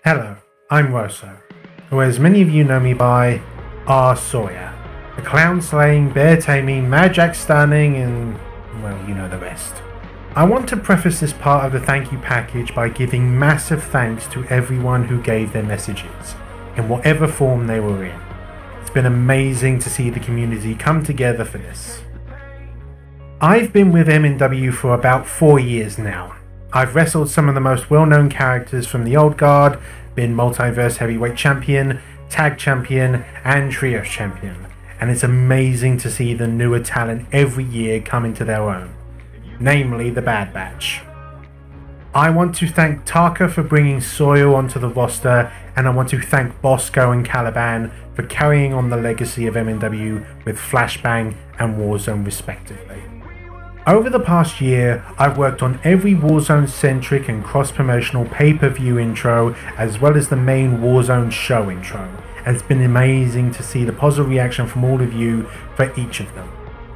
Hello, I'm Rosso, who as many of you know me by, R. Sawyer. The clown-slaying, bear-taming, mad-jack-stunning, and, well, you know the rest. I want to preface this part of the thank you package by giving massive thanks to everyone who gave their messages, in whatever form they were in. It's been amazing to see the community come together for this. I've been with MNW for about 4 years now. I've wrestled some of the most well-known characters from the old guard, been Multiverse Heavyweight Champion, Tag Champion, and Trios Champion, and it's amazing to see the newer talent every year come into their own, namely the Bad Batch. I want to thank Taka for bringing Sawyer onto the roster, and I want to thank Bosco and Caliban for carrying on the legacy of MNW with Flashbang and Warzone respectively. Over the past year, I've worked on every Warzone-centric and cross-promotional pay-per-view intro, as well as the main Warzone show intro, and it's been amazing to see the positive reaction from all of you for each of them.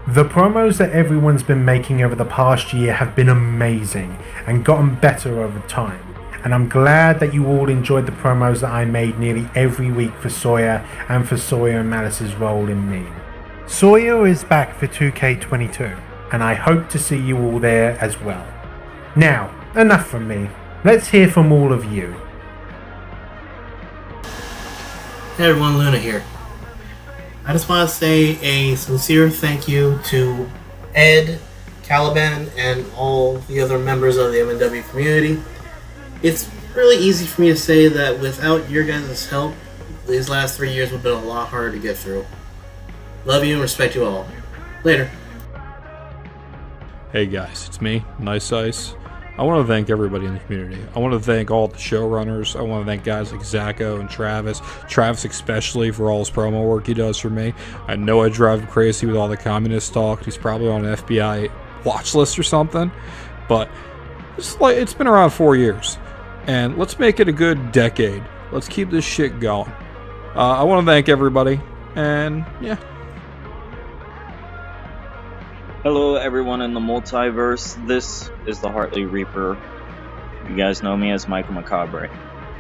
The promos that everyone's been making over the past year have been amazing, and gotten better over time, and I'm glad that you all enjoyed the promos that I made nearly every week for Sawyer, and for Sawyer and Malice's role in me. Sawyer is back for 2K22. And I hope to see you all there as well. Now, enough from me. Let's hear from all of you. Hey everyone, Luna here. I just want to say a sincere thank you to Ed, Caliban, and all the other members of the MNW community. It's really easy for me to say that without your guys' help, these last 3 years would have been a lot harder to get through. Love you and respect you all. Later. Hey guys, it's me, Nice Ice. I want to thank everybody in the community. I want to thank all the showrunners. I want to thank guys like Zacho and Travis. Travis especially for all his promo work he does for me. I know I drive him crazy with all the communist talk. He's probably on an FBI watch list or something. But it's been around 4 years. And let's make it a good decade. Let's keep this shit going. I want to thank everybody. And yeah. Hello everyone in the multiverse, this is the Hartley Reaper. You guys know me as Michael Macabre.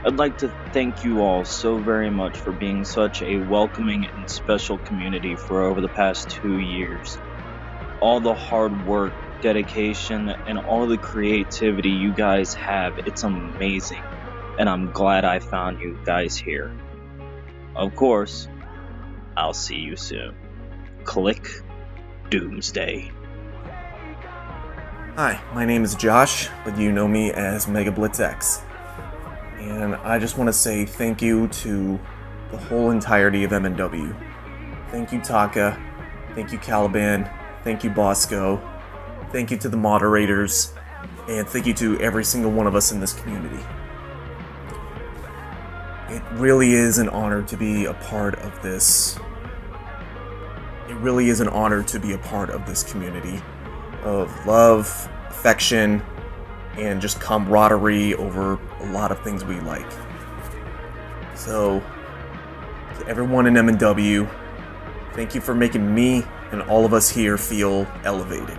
I'd like to thank you all so very much for being such a welcoming and special community for over the past 2 years. All the hard work, dedication, and all the creativity you guys have, it's amazing. And I'm glad I found you guys here. Of course, I'll see you soon. Click Doomsday. Hi, my name is Josh, but you know me as Mega Blitz X. And I just want to say thank you to the whole entirety of MNW. Thank you Taka, thank you Caliban, thank you Bosco, thank you to the moderators, and thank you to every single one of us in this community. It really is an honor to be a part of this. It really is an honor to be a part of this community of love, affection, and just camaraderie over a lot of things we like. So, to everyone in MNW, thank you for making me and all of us here feel elevated.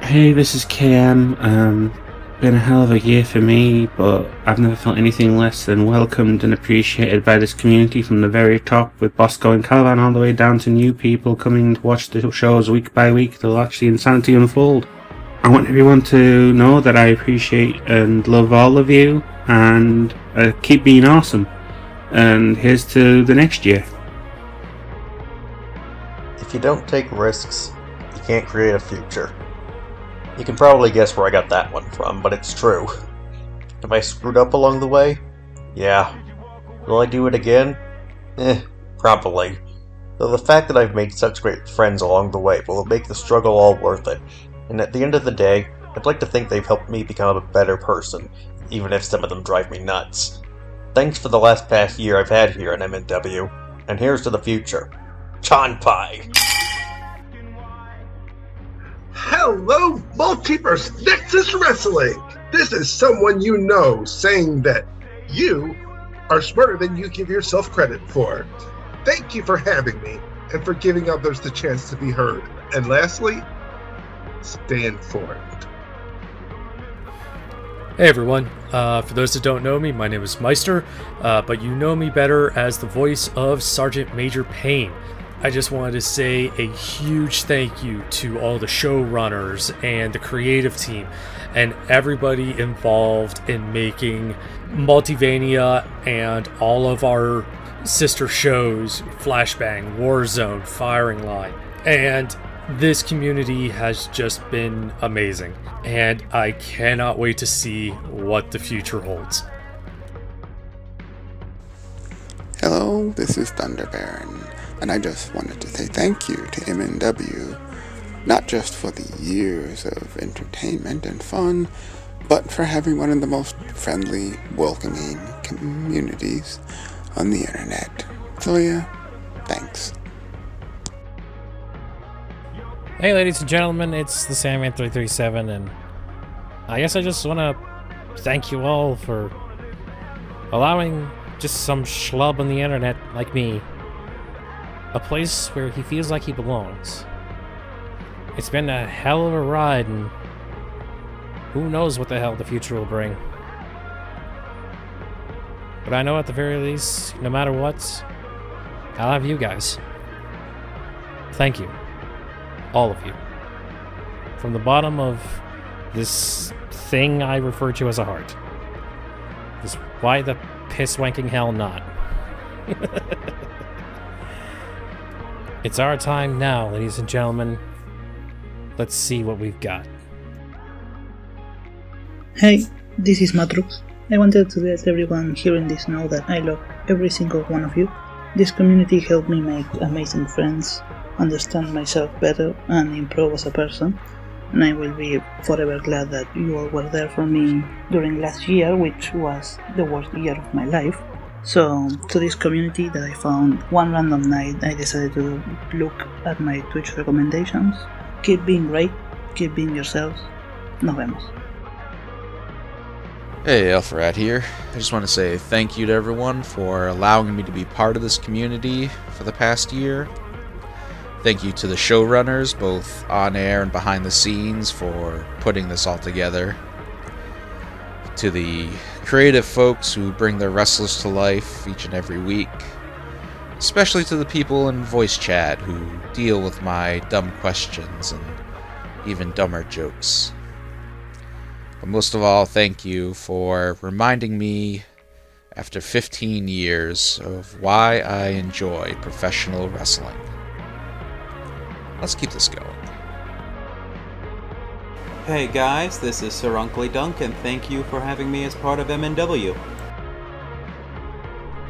Hey, this is KM. Been a hell of a year for me, but I've never felt anything less than welcomed and appreciated by this community from the very top, with Bosco and Caliban all the way down to new people coming to watch the shows week by week to watch the insanity unfold. I want everyone to know that I appreciate and love all of you, and keep being awesome. And here's to the next year. If you don't take risks, you can't create a future. You can probably guess where I got that one from, but it's true. Have I screwed up along the way? Yeah. Will I do it again? Probably. Though the fact that I've made such great friends along the way will make the struggle all worth it. And at the end of the day, I'd like to think they've helped me become a better person, even if some of them drive me nuts. Thanks for the past year I've had here at MNW, and here's to the future. Chanpai! Hello, Multiverse Nexus Wrestling! This is someone you know saying that you are smarter than you give yourself credit for. Thank you for having me, and for giving others the chance to be heard. And lastly, stay informed. Hey everyone, for those that don't know me, my name is Meister, but you know me better as the voice of Sergeant Major Payne. I just wanted to say a huge thank you to all the showrunners and the creative team and everybody involved in making Multivania and all of our sister shows, Flashbang, Warzone, Firing Line, and this community has just been amazing, and I cannot wait to see what the future holds. Hello, this is Thunder Baron, and I just wanted to say thank you to MNW, not just for the years of entertainment and fun, but for having one of the most friendly, welcoming communities on the internet. So yeah, thanks. Hey ladies and gentlemen, it's the Sandman337, and I guess I just want to thank you all for allowing just some schlub on the internet like me a place where he feels like he belongs. It's been a hell of a ride, and who knows what the hell the future will bring. But I know at the very least, no matter what, I'll have you guys. Thank you. All of you. From the bottom of this thing I refer to as a heart. This why the piss wanking hell not. It's our time now, ladies and gentlemen. Let's see what we've got. Hey, this is Matrux. I wanted to let everyone hearing this know that I love every single one of you. This community helped me make amazing friends, understand myself better, and improve as a person, and I will be forever glad that you all were there for me during last year, which was the worst year of my life. So, to this community that I found one random night, I decided to look at my Twitch recommendations. Keep being great, keep being yourselves. Nos vemos. Hey, Elfrat here. I just want to say thank you to everyone for allowing me to be part of this community for the past year. Thank you to the showrunners, both on air and behind the scenes, for putting this all together. To the creative folks who bring their wrestlers to life each and every week. Especially to the people in voice chat who deal with my dumb questions and even dumber jokes. But most of all, thank you for reminding me, after 15 years, of why I enjoy professional wrestling. Let's keep this going. Hey guys, this is Sir Uncle Dunk, and thank you for having me as part of MNW.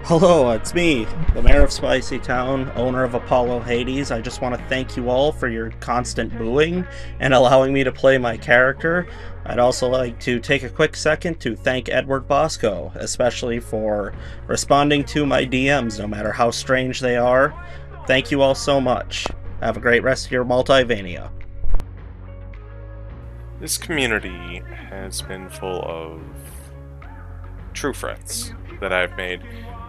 Hello, it's me, the Mayor of Spicy Town, owner of Apollo Hades. I just want to thank you all for your constant booing and allowing me to play my character. I'd also like to take a quick second to thank Edward Bosco, especially for responding to my DMs, no matter how strange they are. Thank you all so much. Have a great rest of your Multivania. This community has been full of true friends that I've made.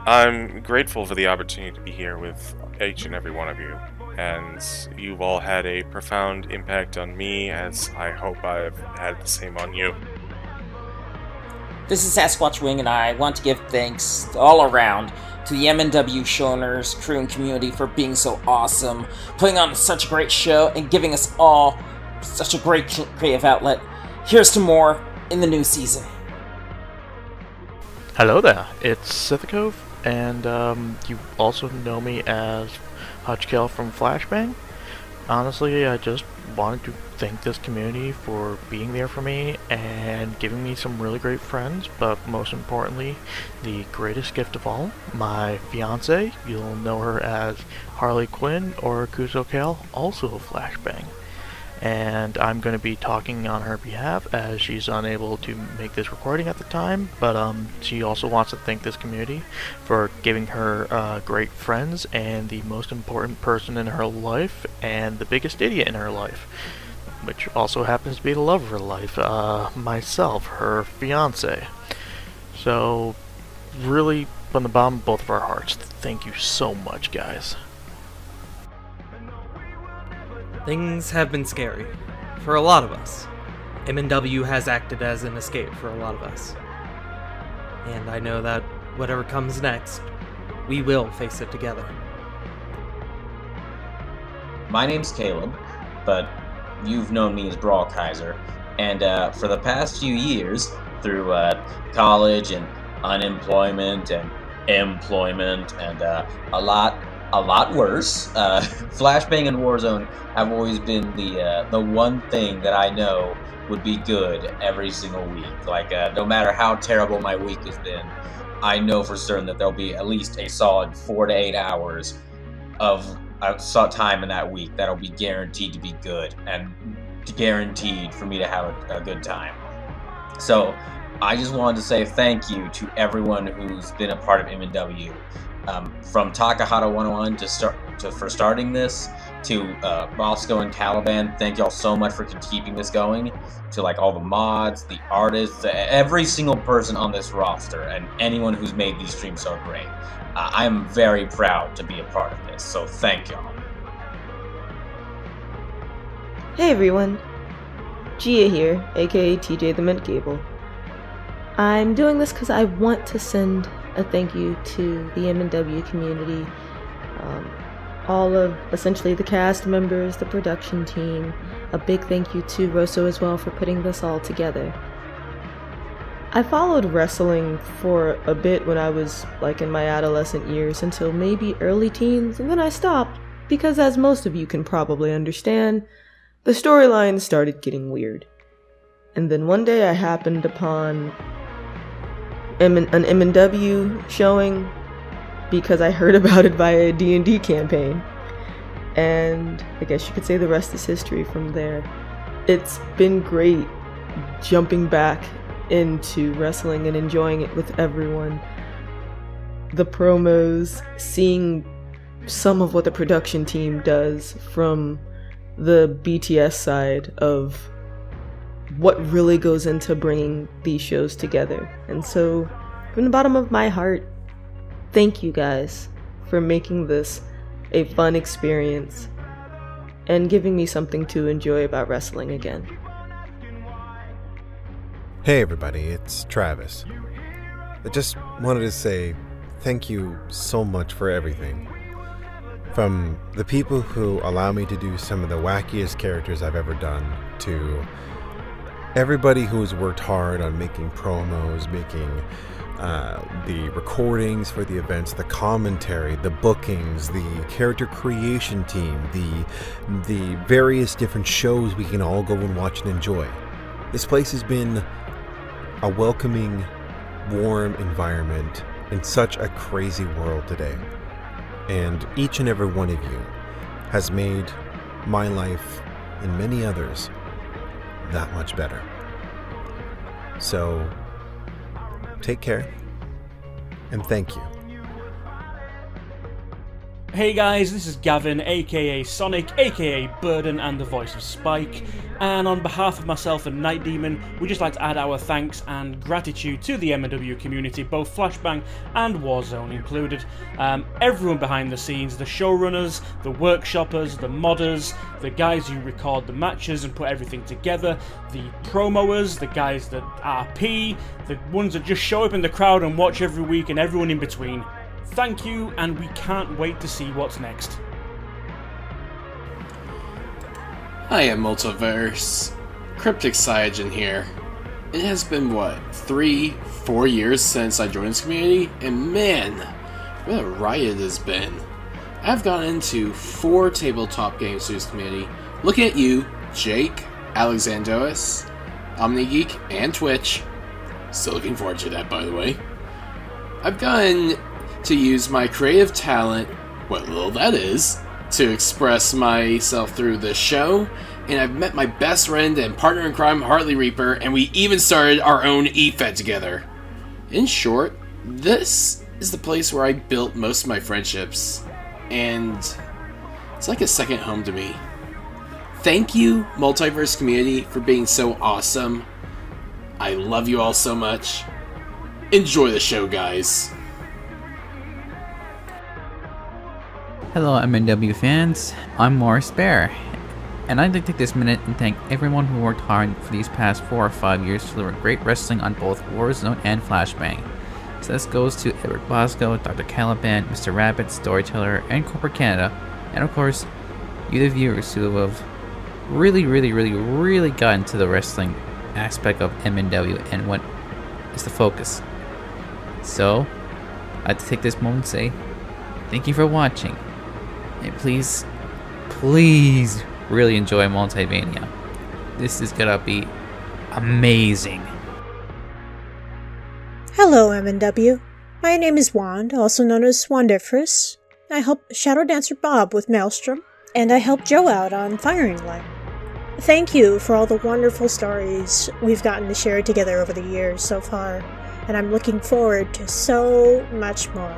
I'm grateful for the opportunity to be here with each and every one of you, and you've all had a profound impact on me, as I hope I've had the same on you. This is Sasquatch Wing, and I want to give thanks all around to the MNW showrunners, crew, and community for being so awesome, putting on such a great show, and giving us all such a great creative outlet. Here's to more in the new season. Hello there, it's Sithikov, and you also know me as Hutchkill from Flashbang. Honestly, I just wanted to thank this community for being there for me and giving me some really great friends, but most importantly, the greatest gift of all, my fiance. You'll know her as Harley Quinn or Kuzo Kale, also a Flashbang. And I'm going to be talking on her behalf as she's unable to make this recording at the time, but she also wants to thank this community for giving her great friends and the most important person in her life and the biggest idiot in her life, which also happens to be the love of her life, myself, her fiance. So really, from the bottom of both of our hearts, thank you so much, guys. Things have been scary, for a lot of us. MNW has acted as an escape for a lot of us. And I know that whatever comes next, we will face it together. My name's Caleb, but you've known me as Brawl Kaiser, and for the past few years, through college and unemployment and employment and a lot worse, Flashbang and Warzone have always been the one thing that I know would be good every single week. Like, no matter how terrible my week has been, I know for certain that there'll be at least a solid 4 to 8 hours of time in that week that'll be guaranteed to be good and guaranteed for me to have a good time. So I just wanted to say thank you to everyone who's been a part of MNW, from Takahata 101 for starting this, to Bosco and Caliban. Thank y'all so much for keeping this going. To like all the mods, the artists, every single person on this roster, and anyone who's made these streams so great. I am very proud to be a part of this, so thank y'all. Hey everyone, Gia here, aka TJ the Mint Gable. I'm doing this because I want to send a thank you to the MNW community, all of essentially the cast members, the production team. A big thank you to Rosso as well for putting this all together. I followed wrestling for a bit when I was like in my adolescent years until maybe early teens, and then I stopped because, as most of you can probably understand, the storyline started getting weird. And then one day I happened upon an MNW showing because I heard about it via a D&D campaign, and I guess you could say the rest is history from there. It's been great jumping back into wrestling and enjoying it with everyone. The promos, seeing some of what the production team does from the BTS side of what really goes into bringing these shows together. And so, from the bottom of my heart, thank you guys for making this a fun experience and giving me something to enjoy about wrestling again. Hey everybody, it's Travis. I just wanted to say thank you so much for everything. From the people who allow me to do some of the wackiest characters I've ever done, to everybody who's worked hard on making promos, making the recordings for the events, the commentary, the bookings, the character creation team, the various different shows we can all go and watch and enjoy. This place has been a welcoming, warm environment in such a crazy world today. And each and every one of you has made my life and many others that much better. So, take care, and thank you. Hey guys, this is Gavin, aka Sonic, aka Burden and the voice of Spike, and on behalf of myself and Night Demon, we'd just like to add our thanks and gratitude to the MNW community, both Flashbang and Warzone included. Everyone behind the scenes, the showrunners, the workshoppers, the modders, the guys who record the matches and put everything together, the promoers, the guys that RP, the ones that just show up in the crowd and watch every week, and everyone in between. Thank you, and we can't wait to see what's next. Hi, Multiverse. Cryptic Cyanogen here. It has been, what, 3-4 years since I joined this community, and man, what a riot it has been. I've gone into 4 tabletop games through this community. Looking at you, Jake, Alexandros, OmniGeek, and Twitch. Still looking forward to that, by the way. I've gotten to use my creative talent, what little that is, to express myself through this show, and I've met my best friend and partner in crime, Hartley Reaper, and we even started our own eFed together. In short, this is the place where I built most of my friendships, and it's like a second home to me. Thank you, Multiverse community, for being so awesome. I love you all so much. Enjoy the show, guys. Hello MNW fans, I'm Morris Bear, And I'd like to take this minute and thank everyone who worked hard for these past 4 or 5 years to deliver great wrestling on both Warzone and Flashbang. So this goes to Edward Bosco, Dr. Caliban, Mr. Rabbit, Storyteller, and Corporate Canada, and of course, you the viewers who have really gotten to the wrestling aspect of MNW and what is the focus. So, I'd like to take this moment to say thank you for watching, and please really enjoy Multivania. This is gonna be amazing. Hello, MNW. My name is Wand, also known as Wandiferous. I help Shadow Dancer Bob with Maelstrom, and I help Joe out on Firing Line. Thank you for all the wonderful stories we've gotten to share together over the years so far, and I'm looking forward to so much more.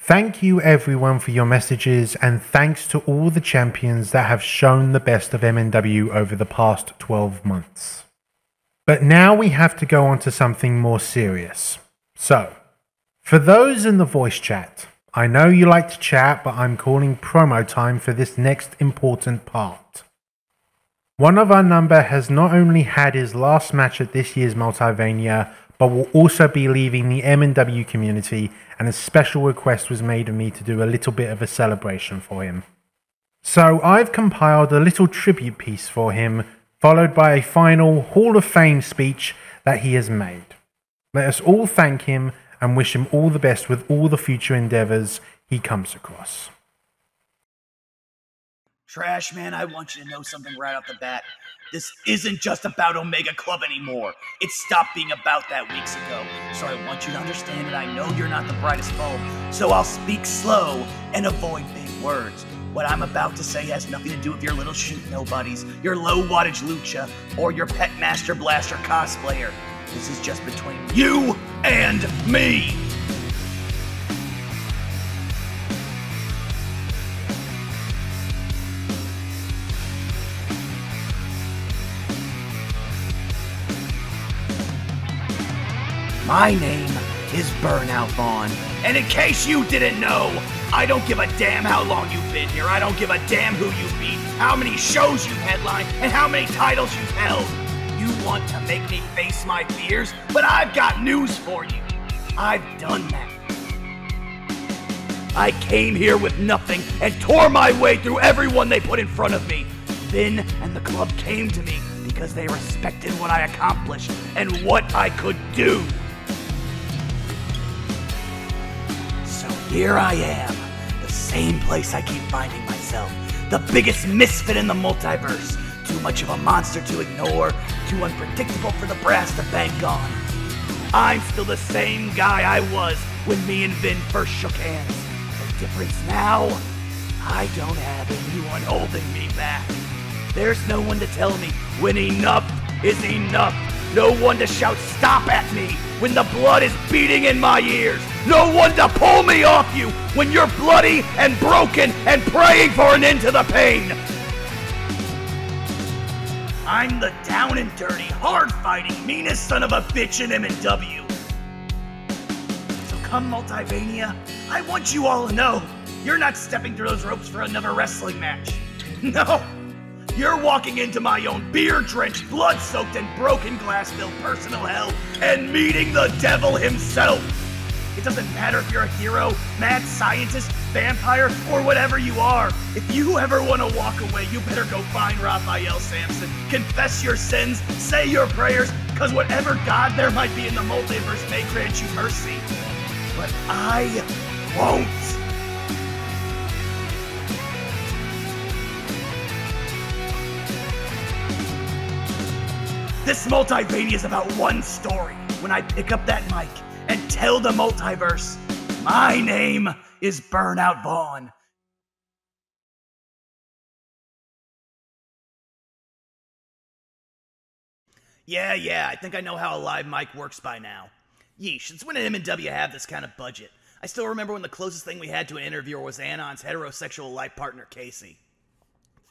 Thank you everyone for your messages, and thanks to all the champions that have shown the best of MNW over the past 12 months. But now we have to go on to something more serious. So, for those in the voice chat, I know you like to chat, but I'm calling promo time for this next important part. One of our number has not only had his last match at this year's Multivania, but will also be leaving the MNW community, and a special request was made of me to do a little bit of a celebration for him. So I've compiled a little tribute piece for him, followed by a final Hall of Fame speech that he has made. Let us all thank him and wish him all the best with all the future endeavors he comes across. Trash Man, I want you to know something right off the bat. This isn't just about Omega Club anymore. It stopped being about that weeks ago. So I want you to understand that I know you're not the brightest bulb, so I'll speak slow and avoid big words. What I'm about to say has nothing to do with your little shoot nobodies, your low wattage lucha, or your pet Master Blaster cosplayer. This is just between you and me. My name is Burnout Vaughn, and in case you didn't know, I don't give a damn how long you've been here. I don't give a damn who you've beat, how many shows you've headlined, and how many titles you've held. You want to make me face my fears, but I've got news for you. I've done that. I came here with nothing and tore my way through everyone they put in front of me. Vin and the club came to me because they respected what I accomplished and what I could do. So here I am, the same place I keep finding myself. The biggest misfit in the multiverse. Too much of a monster to ignore, too unpredictable for the brass to bank on. I'm still the same guy I was when me and Vin first shook hands. The difference now, I don't have anyone holding me back. There's no one to tell me when enough is enough. No one to shout stop at me when the blood is beating in my ears. No one to pull me off you when you're bloody and broken and praying for an end to the pain. I'm the down and dirty, hard-fighting, meanest son of a bitch in MNW. So come Multivania, I want you all to know, you're not stepping through those ropes for another wrestling match. No, you're walking into my own beer-drenched, blood-soaked, and broken glass-filled personal hell and meeting the devil himself. It doesn't matter if you're a hero, mad scientist, vampire, or whatever you are. If you ever want to walk away, you better go find Raphael Sampson, confess your sins, say your prayers, because whatever God there might be in the multiverse may grant you mercy. But I won't. This Multivania is about one story. When I pick up that mic and tell the multiverse, my name is Burnout Vaughn. Yeah, I think I know how a live mic works by now. Yeesh, since when did MNW have this kind of budget? I still remember when the closest thing we had to an interviewer was Anon's heterosexual life partner, Casey.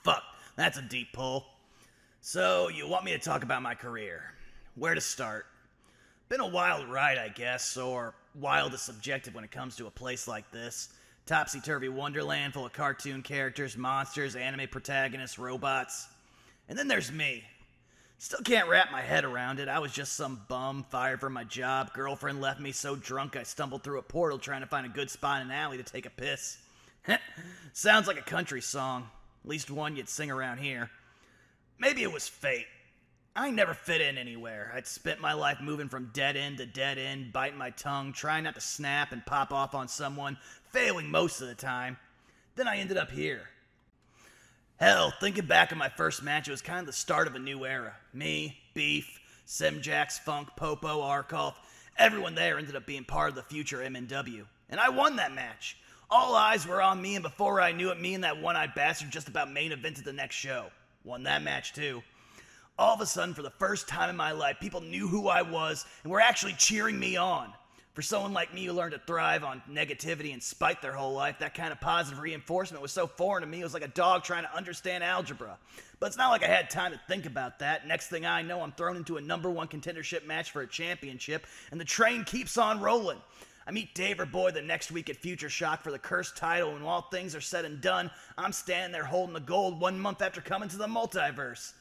Fuck, that's a deep pull. So, you want me to talk about my career? Where to start? Been a wild ride, I guess, or wild is subjective when it comes to a place like this. Topsy-turvy wonderland full of cartoon characters, monsters, anime protagonists, robots. And then there's me. Still can't wrap my head around it. I was just some bum, fired from my job. Girlfriend left me so drunk I stumbled through a portal trying to find a good spot in an alley to take a piss. Sounds like a country song. At least one you'd sing around here. Maybe it was fate. I never fit in anywhere. I'd spent my life moving from dead end to dead end, biting my tongue, trying not to snap and pop off on someone, failing most of the time. Then I ended up here. Hell, thinking back on my first match, it was kind of the start of a new era. Me, Beef, Simjax, Funk, Popo, Arkolf, everyone there ended up being part of the future MNW. And I won that match. All eyes were on me, and before I knew it, me and that one-eyed bastard just about main evented the next show. Won that match too. All of a sudden, for the first time in my life, people knew who I was and were actually cheering me on. For someone like me who learned to thrive on negativity and spite their whole life, that kind of positive reinforcement was so foreign to me. It was like a dog trying to understand algebra. But it's not like I had time to think about that. Next thing I know, I'm thrown into a #1 contendership match for a championship, and the train keeps on rolling. I meet Daver Boy the next week at Future Shock for the cursed title, and while things are said and done, I'm standing there holding the gold 1 month after coming to the Multiverse.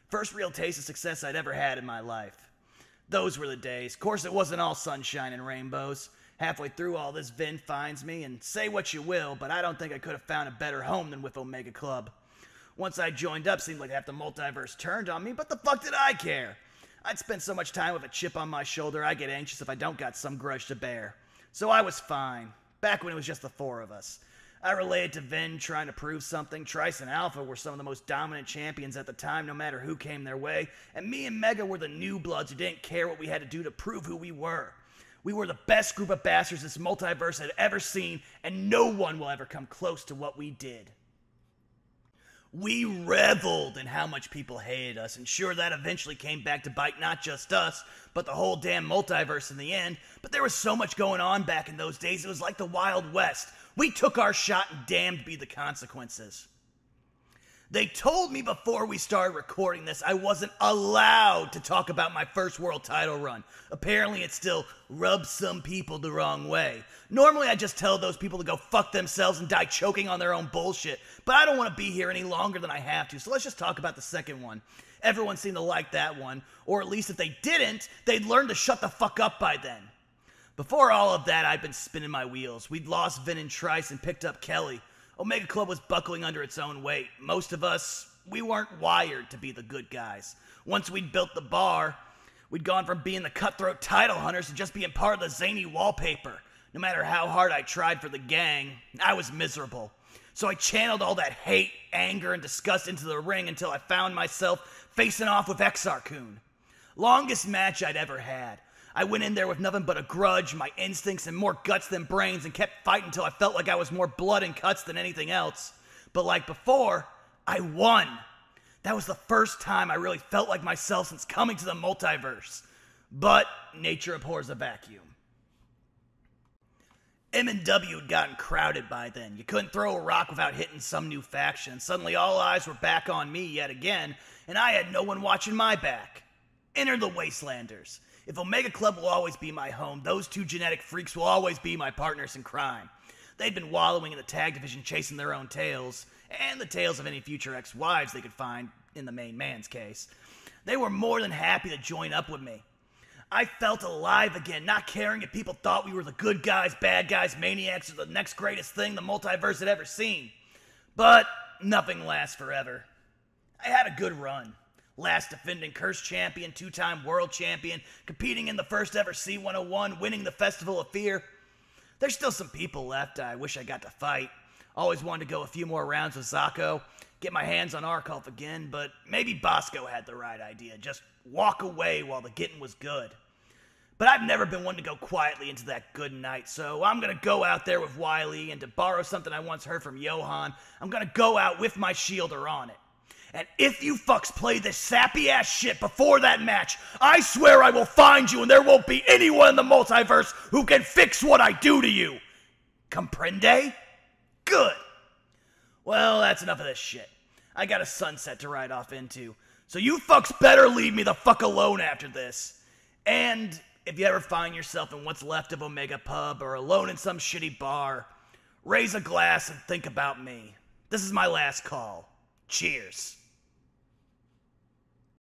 First real taste of success I'd ever had in my life. Those were the days. Of course, it wasn't all sunshine and rainbows. Halfway through all this, Vin finds me, and say what you will, but I don't think I could have found a better home than with Omega Club. Once I joined up, seemed like half the Multiverse turned on me, but the fuck did I care? I'd spent so much time with a chip on my shoulder, I get anxious if I don't got some grudge to bear. So I was fine, back when it was just the 4 of us. I related to Vin trying to prove something. Trice and Alpha were some of the most dominant champions at the time, no matter who came their way, and me and Mega were the new bloods who didn't care what we had to do to prove who we were. We were the best group of bastards this multiverse had ever seen, and no one will ever come close to what we did. We reveled in how much people hated us, and sure, that eventually came back to bite not just us, but the whole damn multiverse in the end. But there was so much going on back in those days, it was like the Wild West. We took our shot and damned be the consequences. They told me before we started recording this I wasn't allowed to talk about my first world title run. Apparently it still rubs some people the wrong way. Normally I just tell those people to go fuck themselves and die choking on their own bullshit, but I don't want to be here any longer than I have to, so let's just talk about the second one. Everyone seemed to like that one, or at least if they didn't, they'd learn to shut the fuck up by then. Before all of that, I'd been spinning my wheels. We'd lost Vin and Trice and picked up Kelly. Omega Club was buckling under its own weight. Most of us, we weren't wired to be the good guys. Once we'd built the bar, we'd gone from being the cutthroat title hunters to just being part of the zany wallpaper. No matter how hard I tried for the gang, I was miserable. So I channeled all that hate, anger, and disgust into the ring until I found myself facing off with Exarcoon. Longest match I'd ever had. I went in there with nothing but a grudge, my instincts, and more guts than brains, and kept fighting until I felt like I was more blood and cuts than anything else. But like before, I won. That was the first time I really felt like myself since coming to the multiverse. But nature abhors a vacuum. MNW had gotten crowded by then. You couldn't throw a rock without hitting some new faction. Suddenly all eyes were back on me yet again, and I had no one watching my back. Enter the Wastelanders. If Omega Club will always be my home, those two genetic freaks will always be my partners in crime. They'd been wallowing in the tag division chasing their own tails, and the tails of any future ex-wives they could find, in the main man's case. They were more than happy to join up with me. I felt alive again, not caring if people thought we were the good guys, bad guys, maniacs, or the next greatest thing the multiverse had ever seen. But nothing lasts forever. I had a good run. Last defending Curse Champion, 2-time World Champion, competing in the first ever C101, winning the Festival of Fear. There's still some people left I wish I got to fight. Always wanted to go a few more rounds with Zako, get my hands on Arkulf again, but maybe Bosco had the right idea. Just walk away while the getting was good. But I've never been one to go quietly into that good night, so I'm gonna go out there with Wily, and to borrow something I once heard from Johan, I'm gonna go out with my shielder on it. And if you fucks play this sappy-ass shit before that match, I swear I will find you and there won't be anyone in the multiverse who can fix what I do to you. Comprende? Good. Well, that's enough of this shit. I got a sunset to ride off into, so you fucks better leave me the fuck alone after this. And if you ever find yourself in what's left of Omega Pub or alone in some shitty bar, raise a glass and think about me. This is my last call. Cheers.